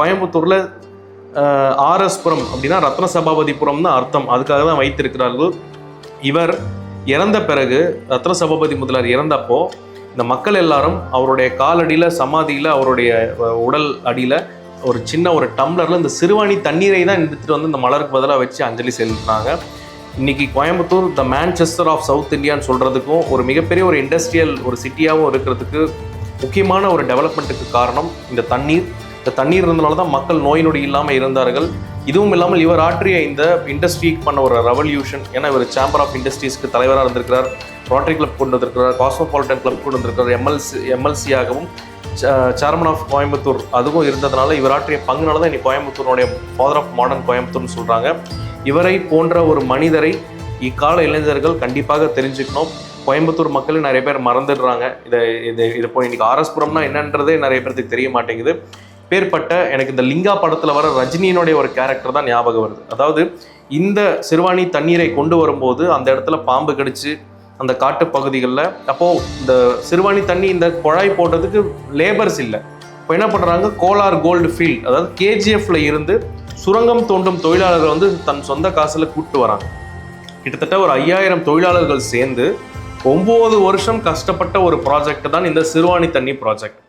கோயம்புத்தூரில் ஆர்எஸ்புரம் அப்படின்னா ரத்ன சபாபதிபுரம்னு அர்த்தம், அதுக்காக தான் வைத்திருக்கிறார்கள். இவர் இறந்த பிறகு, ரத்ன சபாபதி முதலியார் இறந்தப்போ இந்த மக்கள் எல்லாரும் அவருடைய காலடியில், சமாதியில், அவருடைய உடல் அடியில் ஒரு சின்ன ஒரு டம்ளரில் இந்த சிறுவாணி தண்ணீரை தான் எடுத்துகிட்டு வந்து இந்த மலருக்கு பதிலாக வச்சு அஞ்சலி செலுத்தினாங்க. இன்றைக்கி கோயம்புத்தூர் த மான்செஸ்டர் ஆஃப் சவுத் இந்தியான்னு சொல்கிறதுக்கும் ஒரு மிகப்பெரிய ஒரு இண்டஸ்ட்ரியல் ஒரு சிட்டியாகவும் இருக்கிறதுக்கு முக்கியமான ஒரு டெவலப்மெண்ட்டுக்கு காரணம் இந்த தண்ணீர். இந்த தண்ணீர் இருந்தனால தான் மக்கள் நோய் நொடி இல்லாமல் இருந்தார்கள். இதுவும் இல்லாமல் இவர் ஆற்றிய இந்த இண்டஸ்ட்ரிக்கு பண்ண ஒரு ரெவல்யூஷன், ஏன்னா இவர் சேம்பர் ஆஃப் இண்டஸ்ட்ரீஸ்க்கு தலைவராக இருந்திருக்கிறார், ரோட்டரி கிளப் கொண்டு வந்திருக்கிறார், காஸ்மோபாலிட்டன் கிளப் கொண்டு வந்திருக்கிறார், எம்எல்சியாகவும் சேர்மன் ஆஃப் கோயம்புத்தூர் அதுவும் இருந்ததுனால இவர் ஆற்றிய பங்குனால தான் இன்னைக்கு கோயம்புத்தூருடைய ஃபாதர் ஆஃப் மாடர்ன் கோயம்புத்தூர்னு சொல்கிறாங்க. இவரை போன்ற ஒரு மனிதரை இக்கால இளைஞர்கள் கண்டிப்பாக தெரிஞ்சுக்கணும். கோயம்புத்தூர் மக்கள் நிறைய பேர் மறந்துடுறாங்க. இதை போய் இன்னைக்கு ஆர்எஸ்புரம்னா என்னன்றதே நிறைய பேருக்கு தெரிய மாட்டேங்குது. பேர்பட்ட எனக்கு இந்த லிங்கா படத்தில் வர ரஜினியினுடைய ஒரு கேரக்டர் தான் ஞாபகம் வருது. அதாவது இந்த சிறுவாணி தண்ணீரை கொண்டு வரும்போது அந்த இடத்துல பாம்பு கடிச்சு அந்த காட்டு பகுதிகளில், அப்போது இந்த சிறுவாணி தண்ணி இந்த குழாய் போட்டதுக்கு லேபர்ஸ் இல்லை. இப்போ என்ன பண்ணுறாங்க, கோலார் கோல்டு ஃபீல்ட், அதாவது கேஜிஎஃப்ல இருந்து சுரங்கம் தோண்டும் தொழிலாளர்கள் வந்து தன் சொந்த காசில் கூப்பிட்டு வராங்க. கிட்டத்தட்ட ஒரு 5000 தொழிலாளர்கள் சேர்ந்து 9 வருஷம் கஷ்டப்பட்ட ஒரு ப்ராஜெக்ட் தான் இந்த சிறுவாணி தண்ணி ப்ராஜெக்ட்.